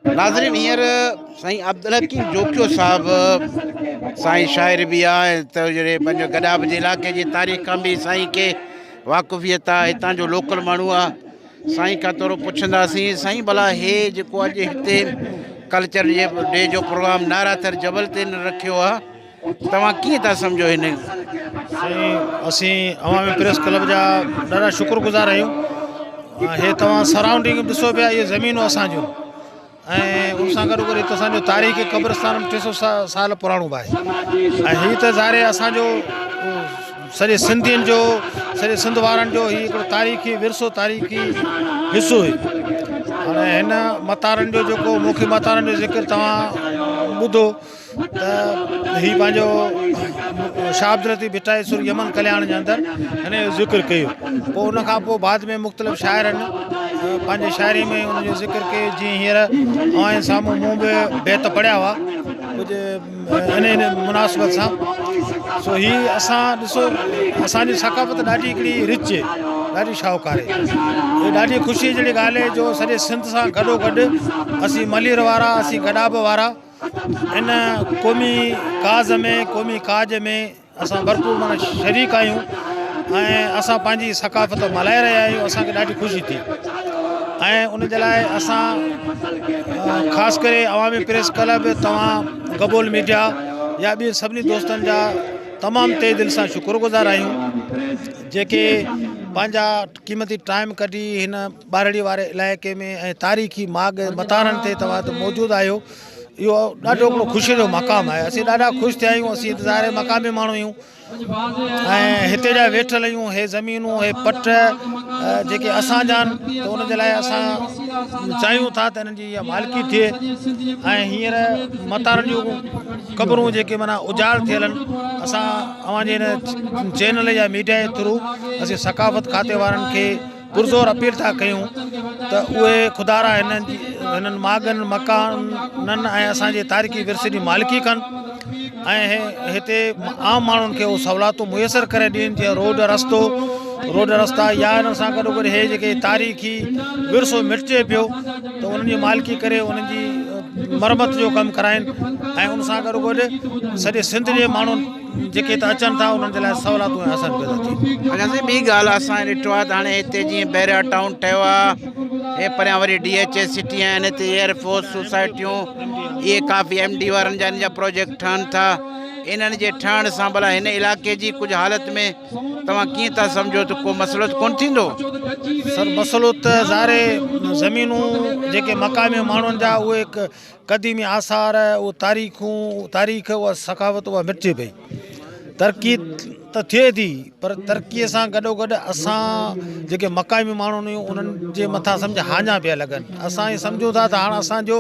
नाज़रीन हींअर साईं अब्दुल हकीम जोकियो साहब साईं शाइर भी आहे त जहिड़े पंहिंजो गॾाब जे इलाइक़े जी तारीख़ खां बि साईं खे वाक़ुफ़ियत आहे। हितां जो लोकल माण्हू आहे। साईं खां थोरो पुछंदासीं साईं भला हे जेको अॼु हिते कल्चर जे डे जो प्रोग्राम नाराथर जबल ते न रखियो आहे, तव्हां कीअं था सम्झो हिन? साईं असीं अवामी प्रेस क्लब जा ॾाढा शुक्रगुज़ार आहियूं। हे तव्हां सराउंडिंग ॾिसो पिया, इहे ज़मीनूं असांजूं ऐं उन सां गॾु वरी असांजो तारीख़ी क़ब्रस्तान 300 साल पुराणो बि आहे। ऐं हीअ त ज़ाहिर असांजो सॼे सिंधियुनि जो, सॼे सिंध वारनि जो हीउ हिकिड़ो तारीख़ी विरसो, तारीख़ी हिसो हुई। हाणे हिन मतारनि जो जेको मुख्य मतारनि जो ज़िक्र तव्हां ॿुधो त हीउ पंहिंजो शाहबदरती भिटाईसुर यमन कल्याण जे अंदरि हिन जो ज़िक्र कयो। पोइ उनखां पोइ बाद में मुख़्तलिफ़ शाइरनि पंहिंजी शाइरी में उनजो ज़िक्र कयो। जीअं हींअर ऐं साम्हूं मूं बि बैत पढ़िया हुआ कुझु इन मुनासिबत सां। सो हीअ असां ॾिसो, असांजी सकाफ़त ॾाढी हिकिड़ी रिच आहे, ॾाढी शाहूकार आहे। हीअ ॾाढी ख़ुशी जहिड़ी ॻाल्हि आहे जो सॼे सिंध सां गॾोगॾु असीं मलीर वारा, असीं गॾाब वारा इन क़ौमी काज़ में, क़ौमी काज में असां भरपूर माना शरीक आहियूं ऐं असां पंहिंजी सकाफ़त मल्हाए रहिया आहियूं। असांखे ॾाढी ख़ुशी थी ऐं उन जे लाइ असां ख़ासि करे अवामी प्रेस क्लब, तव्हां गबोल मीडिया या ॿिए सभिनी दोस्तनि जा तमामु तहे दिलि सां शुक्रगुज़ार आहियूं जेके पंहिंजा क़ीमती टाइम कढी हिन ॿारड़ी वारे इलाइक़े में ऐं तारीख़ी माग मतारनि ते तव्हां त मौजूदु आहियो। इहो ॾाढो हिकिड़ो ख़ुशी जो मक़ामु आहे। असीं ॾाढा ख़ुशि थिया आहियूं। असीं ज़ाहिर मक़ामी माण्हू आहियूं ऐं हिते जा वेठल आहियूं। हे ज़मीनूं, हे पट जेके असांजा आहिनि, त उनजे लाइ असां चाहियूं था त हिननि जी इहा मालिकी थिए। ऐं हींअर मतारनि जूं क़बरूं जेके माना उजाड़ थियल आहिनि, असां अव्हांजे हिन चैनल या मीडिया जे थ्रू असीं सकाफ़त खाते वारनि खे पुरज़ोर अपील था कयूं त उहे खुदारा हिननि मागनि, मकाननि ऐं असांजे तारीख़ी विरसे जी मालिकी कनि ऐं हिते आम माण्हुनि खे उहे सहूलियतूं मुयसरु करे ॾियनि, जीअं रोड रस्ता या हिन सां गॾोगॾु हे जेके तारीख़ी विरसो मिटिजे पियो त उन्हनि जी मालिकी करे उन्हनि जी मरमत जो कमु कराइनि ऐं उन सां गॾोगॾु सॼे सिंध जे माण्हुनि जेके त अचनि था उन्हनि जे लाइ सहूलियतूं ऐं आसान पैदा थिए। अच्छा साईं, ॿी ॻाल्हि असां ॾिठो आहे त हाणे हिते जीअं बैरिया टाउन ठहियो आहे, ऐं परियां वरी DHS सिटी आहिनि, हिते एयरफोर्स सोसाइटियूं, इहे काफ़ी MD वारनि जा हिन जा प्रोजेक्ट ठहनि था। इन्हनि जे ठहण सां भला हिन इलाइक़े जी कुझु हालति में तव्हां कीअं था सम्झो त को मसइलो त कोन्ह थींदो? सर मसइलो त ज़ाहिर ज़मीनूं जेके मक़ामी माण्हुनि जा उहे क़दीमी आसार, उहो तारीख़ उहा सकाफ़त उहा मिटिजे पई। तरक़ी त थिए थी पर तरक़ीअ सां गॾोगॾु असां जेके मक़ामी माण्हू आहियूं उन्हनि जे मथां सम्झ हाञा पिया लॻनि। असां इहे सम्झूं था त हाणे असांजो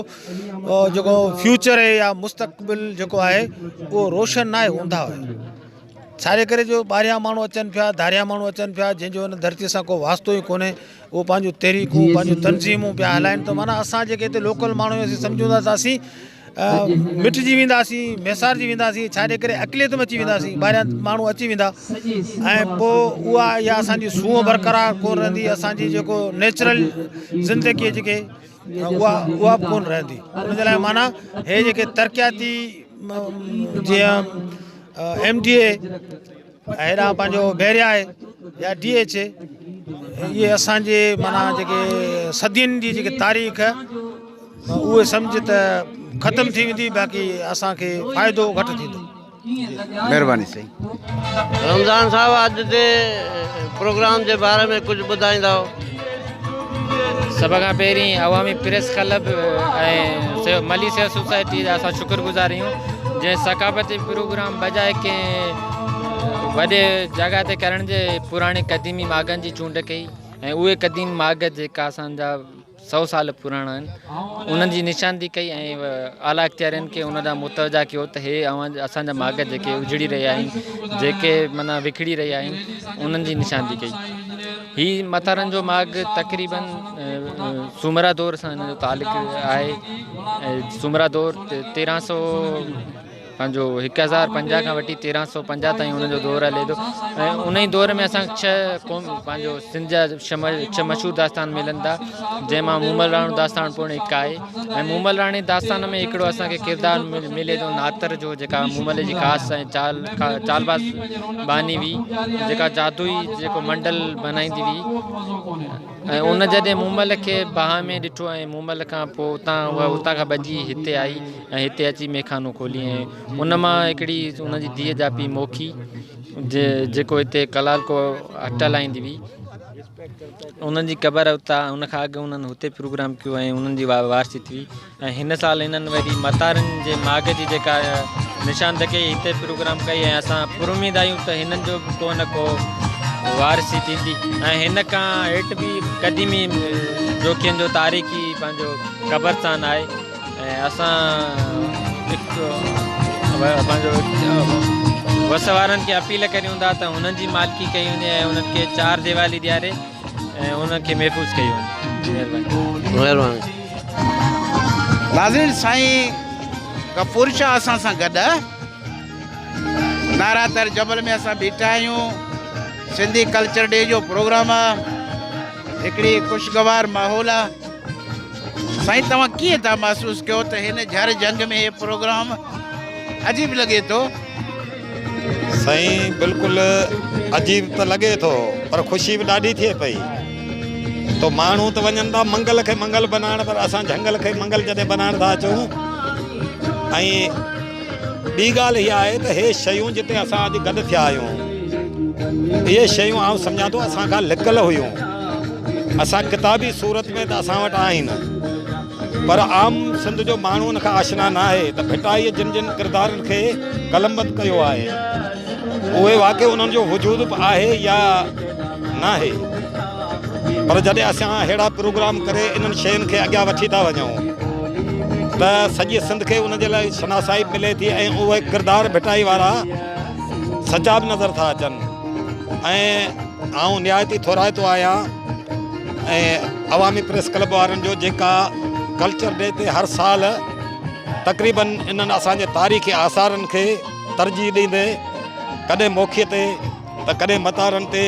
जेको फ्यूचर आहे या मुस्तक़बिल जेको आहे उहो रोशन न आहे, हूंदा आहे। छाजे करे जो ॿाहिरियां माण्हू अचनि पिया, धारिया माण्हू अचनि पिया, जंहिंजो हिन धरतीअ सां को वास्तो ई कोन्हे, उहो पंहिंजूं तहरीकूं, पंहिंजूं तनज़ीमूं पिया हलाइनि। त माना असां जेके हिते लोकल माण्हू असीं सम्झूं था त असीं मिटिजी वेंदासीं, मैसारजी वेंदासीं। छाजे करे अक़लियत में अची वेंदासीं, ॿाहिरियां माण्हू अची वेंदा ऐं पोइ उहा इहा असांजी सूंहं बरक़रार कोन रहंदी। असांजी जेको नेचुरल ज़िंदगी जेके उहा बि कोन रहंदी। उनजे लाइ माना हे जेके तरक़ियाती जीअं MDA हेॾां पंहिंजो बैरिया आहे या DHA, इहे असांजे माना जेके सदियुनि जी जेके तारीख़ उहे सम्झ त ख़तमु थी वेंदी, बाक़ी असांखे फ़ाइदो घटि थींदो। महिरबानी साईं। रमज़ान साहब अॼु जे प्रोग्राम जे बारे में कुझु ॿुधाईंदव? सभ खां पहिरीं अवामी प्रेस क्लब ऐं मली सेवा सोसाइटी जा असां शुक्रगुज़ार आहियूं, जंहिं सकाफ़ती प्रोग्राम बजाए कंहिं वॾे जॻह ते करण जे पुराणे क़दीमी मागनि जी चूंड कई ऐं उहे क़दीम माग जेका असांजा 100 साल पुराणा आहिनि उन्हनि जी निशानदी कई ऐं आला इख़्तियारनि खे उन ॾांहुं मुतवजा कयो त हे असांजा माग जेके उजड़ी रहिया आहिनि, जेके माना विखड़ी रहिया आहिनि, उन्हनि जी निशानदी कई। हीअ मतारनि जो माग तक़रीबन सुमरा दौर सां हिन जो तालुक़ु आहे। सुमरा दौर पंहिंजो 1050 खां वठी 1350 ताईं उनजो दौर हले थो ऐं उन ई दौर में असां 6 पंहिंजो सिंध जा 6 मशहूरु दास्तान मिलनि था जंहिंमां मूमल राणो दास्तान पिणु हिकु आहे ऐं मूमल राणी दास्तान में हिकिड़ो असांखे किरदारु मिले थो नातर जो जेका मूमल जी ख़ासि ऐं चालबाज़ बानी हुई जेका जादुई जेको मंडल बनाईंदी हुई ऐं उन जॾहिं मूमल खे बाहि में ॾिठो ऐं मूमल खां पोइ उतां खां भॼी हिते आई ऐं हिते अची मेखानो खोली ऐं उन मां हिकिड़ी उनजी धीअ जा पीउ मोखी जेको हिते कलाल को हट लाहींदी हुई उन्हनि जी क़बर उतां उन खां अॻु उन्हनि हुते प्रोग्राम कयो ऐं उन्हनि जी वारसी थी ऐं हिन साल हिननि वरी मतारनि जे माॻ जी जेका निशानदगी हिते प्रोग्राम कई ऐं असां पुरुमीद आहियूं त हिननि जो बि को न को वारसी थींदी ऐं हिन खां हेठि बि क़दीमी जोखियुनि जो तारीख़ी पंहिंजो क़बरस्तान आहे ऐं असां पंहिंजो वस वारनि खे अपील करियूं था त हुननि जी मालिकी कई वञे ऐं उन्हनि खे 4 दिवाली ॾियारे ऐं उन्हनि खे महफ़ूज़ कई वञे। महिरबानी। नाज़रीन, साईं गफ़ूर शाह असां सां गॾु नारातर जबल में असां बीठा आहियूं। सिंधी कल्चर डे जो प्रोग्राम आहे, हिकिड़ी ख़ुशगवार माहौल आहे। साईं तव्हां कीअं था महसूसु कयो त हिन झर जंग में इहे प्रोग्राम अजीब लॻे थो? साईं बिल्कुलु अजीब त लॻे थो पर ख़ुशी बि ॾाढी थिए पई। तो माण्हू त वञनि था मंगल खे मंगल बनाइण, पर असां झंगल खे मंगल जॾहिं बनाइण था अचूं। ऐं ॿी ॻाल्हि इहा आहे त इहे शयूं जिते असां अॼु गॾु थिया आहियूं, इहे शयूं आउं सम्झां थो असां खां लिकियल हुयूं। असां किताबी सूरत में त असां वटि आहिनि, पर आम सिंध जो माण्हू उन खां आशना न आहे त भिटाईअ जिन जिन किरदारनि खे कलमबंद कयो आहे उहे वाक़ई उन्हनि जो वजूद बि आहे या न आहे। पर जॾहिं असां अहिड़ा प्रोग्राम करे इन्हनि शयुनि खे अॻियां वठी था वञूं त सॼे सिंध खे उनजे लाइ शनासाई मिले थी ऐं उहे किरदार भिटाई वारा सचा बि नज़र था अचनि। ऐं आउं निहायती थोराइतो आहियां ऐं अवामी प्रेस क्लब वारनि जो जेका कल्चर डे ते हर साल तक़रीबन इन्हनि असांजे तारीख़ी आसारनि खे तरजीह ॾींदे, कॾहिं मोखीअ ते त कॾहिं मतारनि ते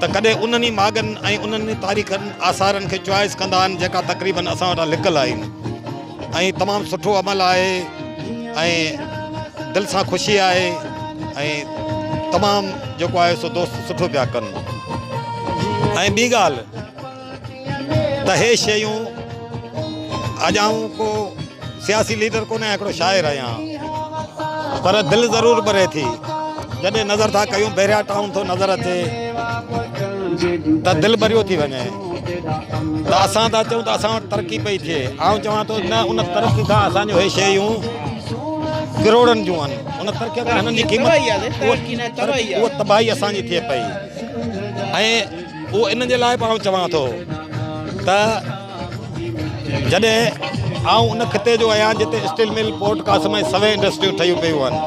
त कॾहिं उन्हनि माॻनि ऐं उन्हनि तारीख़नि आसारनि खे चॉइस कंदा आहिनि जेका तक़रीबन असां वटां लिकियल आहिनि। ऐं तमामु सुठो अमल आहे ऐं दिलि सां ख़ुशी आहे ऐं तमामु जेको आहे सो दोस्त सुठो पिया कनि। ऐं ॿी ॻाल्हि त हे शयूं अॼु आऊं को सियासी लीडर कोन्हे, हिकिड़ो शाइर आहियां, पर दिलि ज़रूरु भरे थी। जॾहिं नज़र था कयूं बैरिया टाउन थो नज़र अचे त दिलि भरियो थी वञे। त असां था चऊं त असां वटि तरक़ी पई थिए। आउं चवां थो न, उन तरक़ी खां असांजो हे शयूं करोड़नि जूं आहिनि। उन तरक़ीअ खां हिननि जी क़ीमत उहा तबाही असांजी थिए पई। ऐं उहो इन जे लाइ बि आउं चवां थो त जॾहिं आउं उन ख़िते जो आहियां जिते स्टील मिल, पोर्ट कासम ऐं सवे इंडस्ट्रियूं ठहियूं पियूं आहिनि,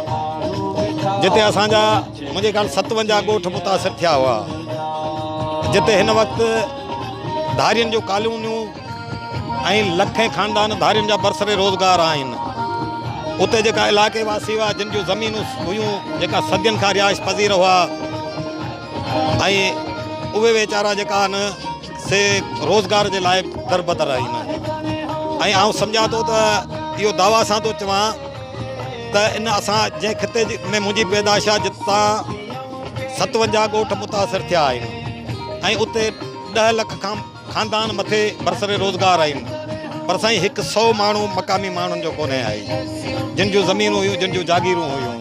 जिते असांजा मुंहिंजे ख़्याल 57 ॻोठ मुतासिर थिया हुआ, जिते हिन वक़्तु धारियुनि जूं कॉलोनियूं ऐं लखे ख़ानदान धारियुनि जा बरसरे रोज़गार आहिनि। उते जेका इलाइक़े वासी हुआ, जिन जूं ज़मीनूं हुयूं जेका सदियुनि खां रिहाइश पज़ीर हुआ, ऐं उहे वीचारा जेका आहिनि से रोज़गार जे लाइ दरबदर आहिनि। ऐं आउं सम्झां थो त इहो दावा सां थो चवां त इन असां जंहिं ख़िते में मुंहिंजी पैदाइश आहे, जितां 57 ॻोठ मुतासिर थिया आहिनि ऐं उते 10 लख खां ख़ानदान मथे बरसरे रोज़गार आहिनि, पर साईं 100 माण्हू मक़ामी माण्हुनि जो कोन्हे आहे, जिन जूं ज़मीनूं हुयूं, जिन जूं जागीरूं हुयूं।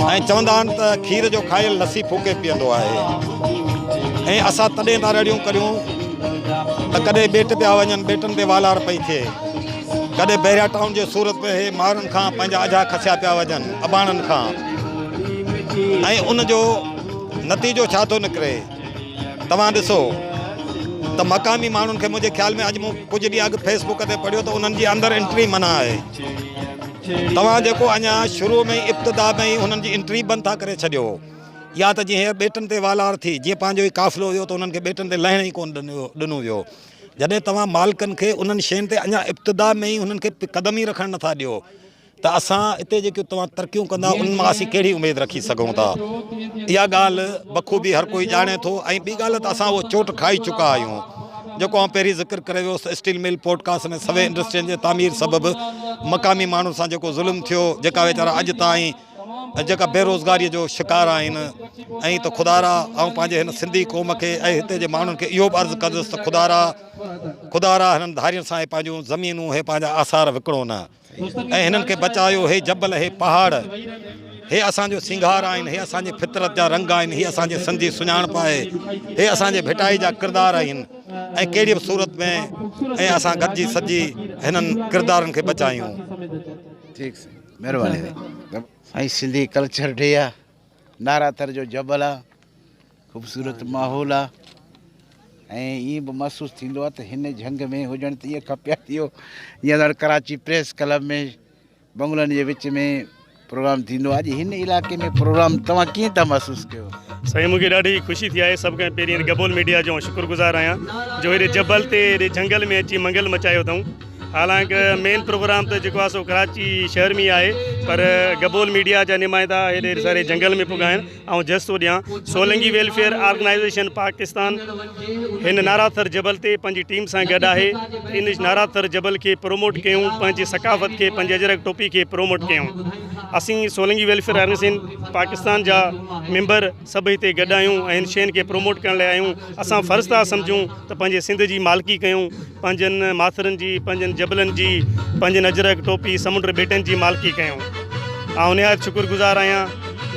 ऐं चवंदा आहिनि त खीर जो खाइल लस्सी फूके पीअंदो आहे। ऐं असां तॾहिं था रड़ियूं करियूं त कॾहिं बेट पिया वञनि, बेटनि ते वालार पई थिए, कॾहिं बैरिया टाउन जे सूरत में हे मारनि खां पंहिंजा अजा खसिया पिया वञनि अबाणनि खां। ऐं उनजो नतीजो छा थो निकिरे तव्हां ॾिसो त मक़ामी माण्हुनि खे, मुंहिंजे ख़्याल में अॼु मूं कुझु ॾींहं अॻु फेसबुक ते पढ़ियो त उन्हनि जी अंदरि एंट्री मना आहे। तव्हां जेको अञा शुरू में ई इब्तिदा में ई हुननि जी एंट्री बंदि था करे छॾियो, या त जीअं बेटनि ते वालार थी, जीअं पंहिंजो ई काफ़िलो हुयो त उन्हनि खे बेटनि ते लहण ई कोन ॾिनो वियो। जॾहिं तव्हां मालिकनि खे उन्हनि शयुनि ते अञा इब्तिदा में ई हुननि खे क़दम ई रखणु नथा ॾियो, त असां हिते जेके तव्हां तरक़ियूं कंदा उन मां असीं कहिड़ी उमेदु रखी सघूं था। इहा ॻाल्हि बख़ूबी हर कोई ॼाणे थो। ऐं ॿी ॻाल्हि त असां उहो चोट खाई चुका आहियूं। जेको आउं पहिरीं ज़िक्र करे वियुसि, स्टील मिल पॉडकास्ट में सवे इंडस्ट्रियुनि जे तामीर सबबि मक़ामी माण्हुनि सां जेको ज़ुल्म थियो, जेका वीचारा अॼु ताईं जेका बेरोज़गारीअ जो शिकार आहिनि। ऐं त खुदारा ऐं पंहिंजे हिन सिंधी क़ौम खे ऐं हिते जे माण्हुनि खे इहो बि अर्ज़ु कंदुसि त खुदारा हिननि धारियुनि सां पंहिंजूं ज़मीनूं हे पंहिंजा आसार विकिणो न, ऐं हिननि खे बचायो। हे जबल, हे पहाड़, हे असांजो सिंगार आहिनि, हे असांजी फितरत जा रंग आहिनि, हे असांजे सिंधी सुञाणप आहे, हे असांजे भिटाई जा किरदार आहिनि। ऐं कहिड़ी बि सूरत में ऐं असां गॾिजी सॼी हिननि किरदारनि खे बचायूं। ठीकु साईं, महिरबानी साईं। सिंधी कल्चर डे आहे, नाराथर जो जबल आहे, ख़ूबसूरत माहौल आहे। ऐं ईअं बि महसूसु थींदो आहे त हिन झंग में हुजण त ईअं खपे थियो। ईअं कराची प्रेस क्लब में बंगलनि जे विच में प्रोग्राम थींदो आहे। अॼु हिन इलाइक़े में प्रोग्राम तव्हां कीअं था महसूसु कयो? साईं, मूंखे ॾाढी ख़ुशी थी आहे। सभु खां पहिरीं गबोल मीडिया जो शुक्रगुज़ार आहियां जो हेॾे जबल ते हेॾे झंगल में अची मंगल मचायो अथऊं। हालांकि मेन प्रोग्राम त जेको आहे सो कराची शहर में आहे, पर गबोल मीडिया जा नुमाइंदा हेॾे सारे जंगल में पुॻा आहिनि। ऐं जस्तो ॾियां, सोलंगी वेलफेयर ऑर्गेनाइज़ेशन पाकिस्तान हिन नाराथर जबल ते पंहिंजी टीम सां गॾु आहे। इन नाराथर जबल खे प्रमोट कयूं, पंहिंजी सकाफ़त खे, पंहिंजे अजरक टोपी खे प्रमोट कयूं। असीं सोलंगी वेलफेयर ऑर्गेनाइज़ेशन पाकिस्तान जा मेंबर सभु हिते गॾु आहियूं ऐं हिन शयुनि खे प्रमोट करण लाइ आहियूं। असां फ़र्ज़ु था सम्झूं त पंहिंजे सिंध जी मालिकी कयूं, पंहिंजनि माथरनि जी, पंहिंजनि जबलनि जी, पंहिंजनि अजरक टोपी समुंड ॿेटनि जी मालिकी कयूं। ऐं निहायत शुक्रगुज़ार आहियां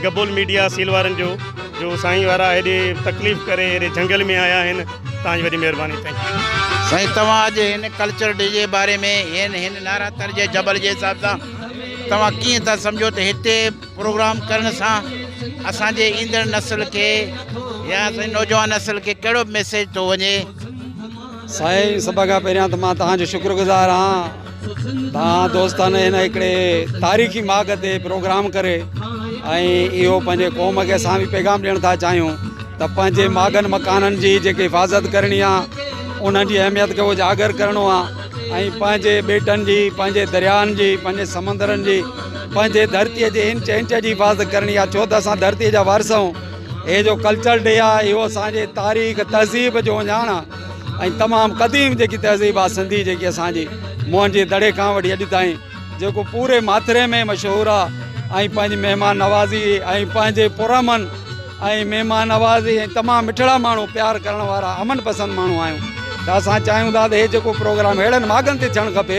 गबोल मीडिया सील वारनि जो साईं वारा हेॾे तकलीफ़ करे हेॾे झंगल में आया आहिनि। तव्हांजी वॾी महिरबानी। थैंक यू साईं। तव्हां अॼु हिन कल्चर डे जे बारे में हिन नाराथर जे जबल जे हिसाब सां तव्हां कीअं था सम्झो त हिते प्रोग्राम करण सां असांजे ईंदड़ नस्ल खे या असांजी नौजवान नस्ल खे कहिड़ो मैसेज थो वञे? साईं, सभ खां पहिरियां त मां तव्हांजो शुक्रगुज़ार आहियां। तव्हां दोस्तनि हिन हिकिड़े तारीख़ी माग ते प्रोग्राम करे ऐं इहो पंहिंजे क़ौम खे असां बि पैगाम ॾियण था चाहियूं त पंहिंजे मागनि मकाननि जी जेकी हिफ़ाज़त करणी आहे, उन्हनि जी अहमियत खे उजागर करिणो आहे। ऐं पंहिंजे ॿेटनि जी, पंहिंजे दरियानि जी, पंहिंजे समुंदरनि जी, पंहिंजे धरतीअ जे इंच इंच जी हिफ़ाज़त करणी आहे। छो त असां धरतीअ जा वारिस आहियूं। हे जो कल्चर डे आहे, इहो असांजे तारीख़ तहज़ीब जो उञाण आहे ऐं तमामु क़दीम जेकी तहज़ीब आहे सिंधी, जेकी असांजी मुंहं जे दड़े खां वठी अॼु ताईं जेको पूरे माथरे में मशहूरु आहे। ऐं पंहिंजी महिमान नवाज़ी ऐं पंहिंजे पुरमन ऐं महिमान नवाज़ी ऐं तमामु मिठड़ा माण्हू, प्यार करण वारा, अमन पसंदि माण्हू आहियूं। त असां चाहियूं था त हे जेको प्रोग्राम अहिड़नि मागनि ते थियणु खपे।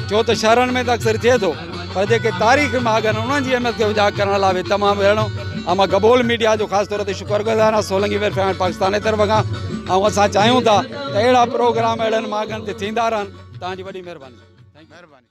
छो त शहरनि में त अक्सर थिए थो, पर जेके तारीख़ माग आहिनि उन्हनि जी अहमियत खे उजागर करण लाइ तमामु अहिड़ो। ऐं मां गबोल मीडिया जो ख़ासि तौर ते शुक्रगुज़ार आहियां सोलंगी वेलफेयर पाकिस्तान जे तरफ़ खां। ऐं असां चाहियूं था त अहिड़ा प्रोग्राम अहिड़नि मागनि ते थींदा रहनि। तव्हांजी वॾी महिरबानी।